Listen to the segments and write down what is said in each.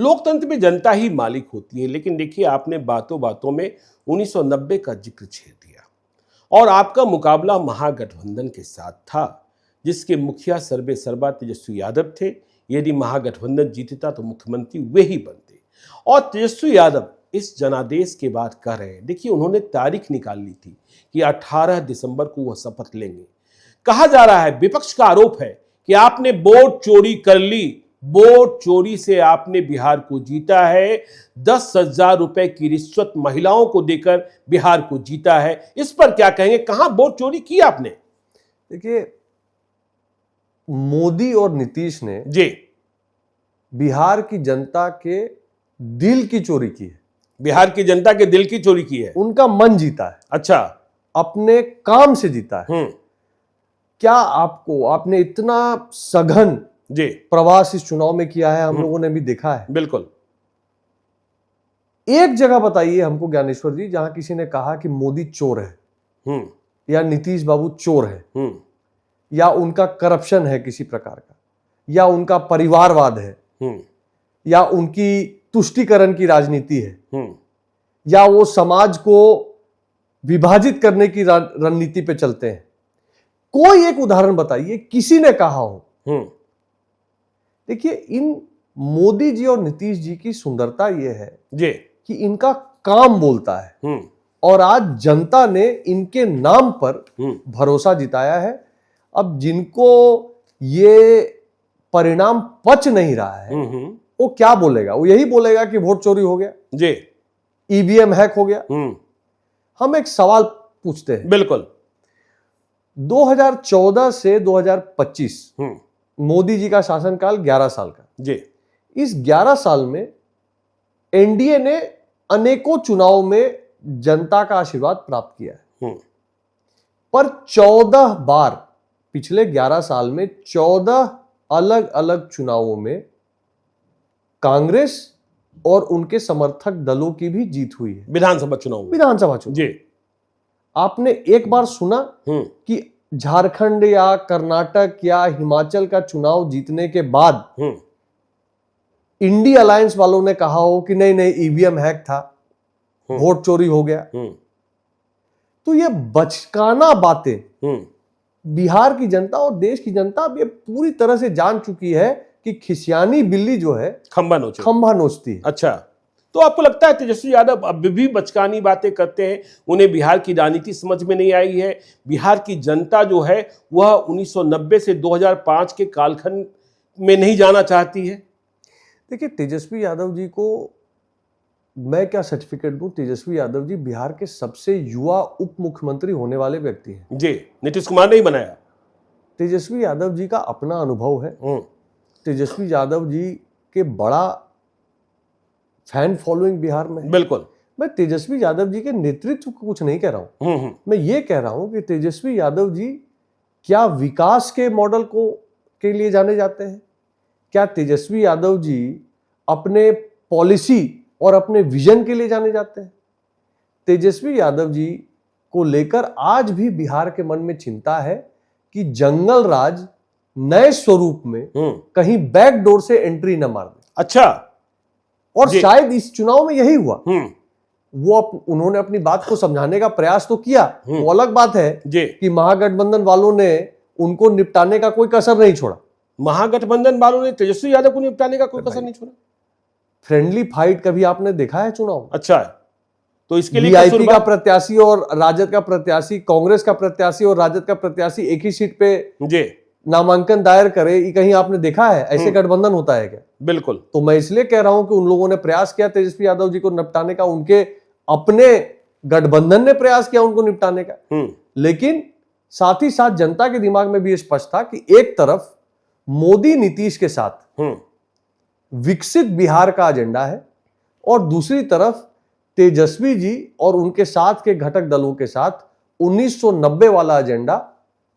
लोकतंत्र में जनता ही मालिक होती है। लेकिन देखिए, आपने बातों बातों में 1990 का जिक्र छेड़ दिया और आपका मुकाबला महागठबंधन के साथ था, जिसके मुखिया सर्वे सर्वा तेजस्वी यादव थे। यदि महागठबंधन जीतता तो मुख्यमंत्री वे ही बनते। और तेजस्वी यादव इस जनादेश के बाद कह रहे हैं, देखिए उन्होंने तारीख निकाल ली थी कि 18 दिसंबर को वह शपथ लेंगे। कहा जा रहा है, विपक्ष का आरोप है कि आपने वोट चोरी कर ली। वोट चोरी से आपने बिहार को जीता है। 10,000 रुपए की रिश्वत महिलाओं को देकर बिहार को जीता है। इस पर क्या कहेंगे, कहां वोट चोरी की आपने? देखिए, मोदी और नीतीश ने जी बिहार की जनता के दिल की चोरी की है। बिहार की जनता के दिल की चोरी की है, उनका मन जीता है। अच्छा, अपने काम से जीता है। क्या आपने इतना सघन जी प्रवास इस चुनाव में किया है, हम लोगों ने भी देखा है। बिल्कुल। एक जगह बताइए हमको ज्ञानेश्वर जी, जहां किसी ने कहा कि मोदी चोर है या नीतीश बाबू चोर है या उनका करप्शन है किसी प्रकार का, या उनका परिवारवाद है, या उनकी तुष्टीकरण की राजनीति है, या वो समाज को विभाजित करने की रणनीति पे चलते हैं। कोई एक उदाहरण बताइए किसी ने कहा हो। देखिए, इन मोदी जी और नीतीश जी की सुंदरता यह है जी कि इनका काम बोलता है और आज जनता ने इनके नाम पर भरोसा जिताया है। अब जिनको ये परिणाम पच नहीं रहा है, वो क्या बोलेगा? वो यही बोलेगा कि वोट चोरी हो गया जी, ईवीएम हैक हो गया। हम एक सवाल पूछते हैं। बिल्कुल। 2014 से 2025 मोदी जी का शासनकाल 11 साल का। जी, इस 11 साल में एनडीए ने अनेकों चुनाव में जनता का आशीर्वाद प्राप्त किया है, पर 14 बार पिछले 11 साल में 14 अलग अलग चुनावों में कांग्रेस और उनके समर्थक दलों की भी जीत हुई है। विधानसभा चुनाव जी। आपने एक बार सुना कि झारखंड या कर्नाटक या हिमाचल का चुनाव जीतने के बाद इंडी अलायंस वालों ने कहा हो कि नहीं नहीं ईवीएम हैक था, वोट चोरी हो गया? तो ये बचकाना बातें बिहार की जनता और देश की जनता अब ये पूरी तरह से जान चुकी है कि खिसियानी बिल्ली जो है खंभा नोचती है। अच्छा, तो आपको लगता है तेजस्वी यादव अब भी बचकानी बातें करते हैं? उन्हें बिहार की राजनीति समझ में नहीं आई है? बिहार की जनता जो है वह 1990 से 2005 के कालखंड में नहीं जाना चाहती है? देखिए, तेजस्वी यादव जी को मैं क्या सर्टिफिकेट दूं? तेजस्वी यादव जी बिहार के सबसे युवा उप मुख्यमंत्री होने वाले व्यक्ति हैं। जी, नीतीश कुमार ने ही बनाया। तेजस्वी यादव जी का अपना अनुभव है। तेजस्वी यादव जी के बड़ा फैन फॉलोइंग बिहार में। बिल्कुल। मैं तेजस्वी यादव जी के नेतृत्व को कुछ नहीं कह रहा हूं। मैं ये कह रहा हूं कि तेजस्वी यादव जी क्या विकास के मॉडल के लिए जाने जाते हैं? क्या तेजस्वी यादव जी अपने पॉलिसी और अपने विजन के लिए जाने जाते हैं? तेजस्वी यादव जी को लेकर आज भी बिहार के मन में चिंता है कि जंगल राज नए स्वरूप में कहीं बैकडोर से एंट्री न मार दे। अच्छा, और शायद इस चुनाव में यही हुआ। उन्होंने अपनी बात को समझाने का प्रयास तो किया, वो अलग बात है कि महागठबंधन वालों ने उनको निपटाने का कोई कसर नहीं छोड़ा। महागठबंधन वालों ने तेजस्वी यादव को निपटाने का कोई कसर नहीं छोड़ा। फ्रेंडली फाइट कभी आपने देखा है चुनाव? अच्छा, तो इसके लिए वीआईपी का प्रत्याशी और राजद का प्रत्याशी, कांग्रेस का प्रत्याशी और राजद का प्रत्याशी एक ही सीट पे नामांकन दायर करे, ये कहीं आपने देखा है? ऐसे गठबंधन होता है क्या? बिल्कुल। तो मैं इसलिए कह रहा हूं कि उन लोगों ने प्रयास किया तेजस्वी यादव जी को निपटाने का, उनके अपने गठबंधन ने प्रयास किया उनको निपटाने का। लेकिन साथ ही साथ जनता के दिमाग में भी स्पष्ट था कि एक तरफ मोदी नीतीश के साथ विकसित बिहार का एजेंडा है और दूसरी तरफ तेजस्वी जी और उनके साथ के घटक दलों के साथ 1990 वाला एजेंडा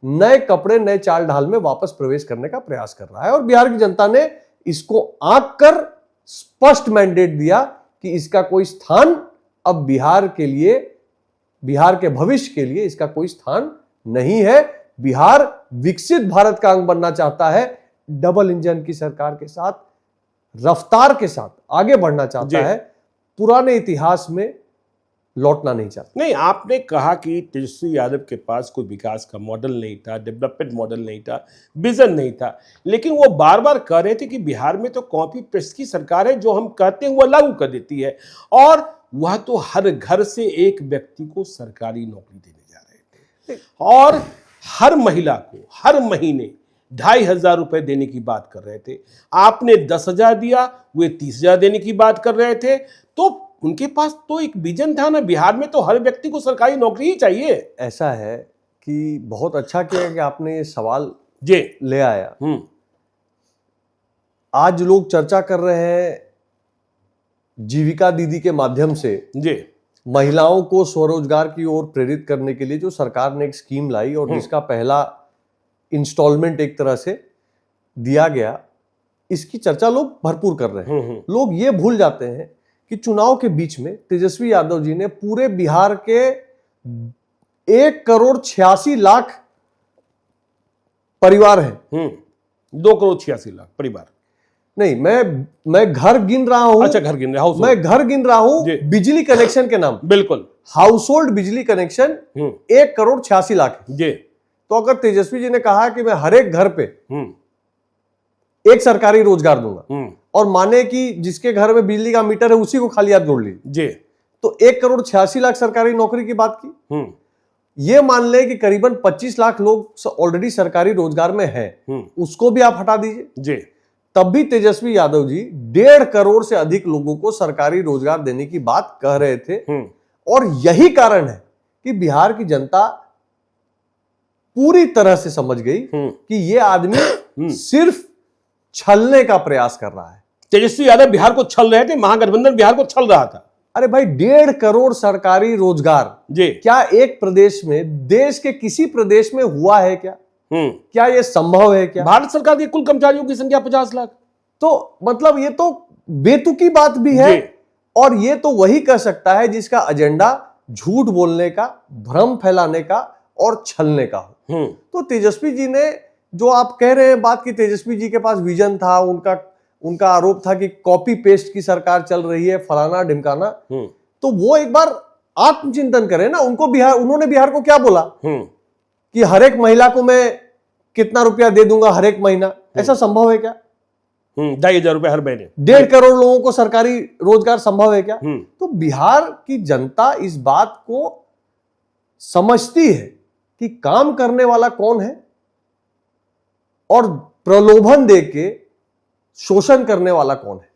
नए कपड़े नए चाल ढाल में वापस प्रवेश करने का प्रयास कर रहा है। और बिहार की जनता ने इसको आंक कर स्पष्ट मैंडेट दिया कि इसका कोई स्थान अब बिहार के लिए, बिहार के भविष्य के लिए इसका कोई स्थान नहीं है। बिहार विकसित भारत का अंग बनना चाहता है, डबल इंजन की सरकार के साथ रफ्तार के साथ आगे बढ़ना चाहता जी। है, पुराने इतिहास में लौटना नहीं चाहता। नहीं, आपने कहा कि तेजस्वी यादव के पास कोई विकास का मॉडल नहीं था, डेवलपमेंट मॉडल नहीं था, विजन नहीं था, लेकिन वो बार बार कह रहे थे कि बिहार में तो कॉपी पेस्ट की सरकार है, जो हम कहते हैं वो लागू कर देती है, और वह तो हर घर से एक व्यक्ति को सरकारी नौकरी देने जा रहे थे, और हर महिला को हर महीने 2,500 रुपए देने की बात कर रहे थे। आपने 10,000 दिया, वे 30,000 देने की बात कर रहे थे। तो उनके पास तो एक विजन था ना, बिहार में तो हर व्यक्ति को सरकारी नौकरी ही चाहिए। ऐसा है कि बहुत अच्छा किया कि आपने ये सवाल जी ले आया। आज लोग चर्चा कर रहे हैं जीविका दीदी के माध्यम से जी महिलाओं को स्वरोजगार की ओर प्रेरित करने के लिए जो सरकार ने एक स्कीम लाई और जिसका पहला इंस्टॉलमेंट एक तरह से दिया गया, इसकी चर्चा लोग भरपूर कर रहे हैं। लोग ये भूल जाते हैं कि चुनाव के बीच में तेजस्वी यादव जी ने पूरे बिहार के 1,86,00,000 परिवार हैं। 2,86,00,000 परिवार नहीं, मैं घर गिन रहा हूं। अच्छा, घर गिन रहे हाउस मैं घर गिन रहा हूं जी। बिजली कनेक्शन के नाम। बिल्कुल, हाउस होल्ड बिजली कनेक्शन 1,86,00,000 है। जी तो अगर तेजस्वी जी ने कहा कि मैं हर एक घर पे एक सरकारी रोजगार दूंगा, और माने कि जिसके घर में बिजली का मीटर है उसी को खाली हाथ जोड़ लीजिए, जी, तो 1,86,00,000 सरकारी नौकरी की बात की। ये मान ले कि करीबन 25 लाख लोग ऑलरेडी सरकारी रोजगार में हैं, उसको भी आप हटा दीजिए जी, तब भी तेजस्वी यादव जी 1.5 करोड़ से अधिक लोगों को सरकारी रोजगार देने की बात कह रहे थे। और यही कारण है कि बिहार की जनता पूरी तरह से समझ गई कि ये आदमी सिर्फ छलने का प्रयास कर रहा है। तेजस्वी यादव बिहार को छल रहे थे, महागठबंधन बिहार को छल रहा था। अरे भाई, 1.5 करोड़ सरकारी रोजगार जी, क्या एक प्रदेश में, देश के किसी प्रदेश में हुआ है क्या? क्या यह संभव है क्या? भारत सरकार के कुल कर्मचारियों की संख्या 50 लाख। तो मतलब ये तो बेतुकी बात भी है, और ये तो वही कर सकता है जिसका एजेंडा झूठ बोलने का, भ्रम फैलाने का और छलने का हो। तो तेजस्वी जी ने, जो आप कह रहे हैं बात, कि तेजस्वी जी के पास विजन था, उनका आरोप था कि कॉपी पेस्ट की सरकार चल रही है, फलाना ढिमकाना, तो वो एक बार आत्मचिंतन करें ना। उन्होंने बिहार को क्या बोला कि हर एक महिला को मैं कितना रुपया दे दूंगा हर एक महीना? ऐसा संभव है क्या? 2,500 रुपए हर महीने। 1.5 करोड़ लोगों को सरकारी रोजगार संभव है क्या? तो बिहार की जनता इस बात को समझती है कि काम करने वाला कौन है और प्रलोभन देके शोषण करने वाला कौन है।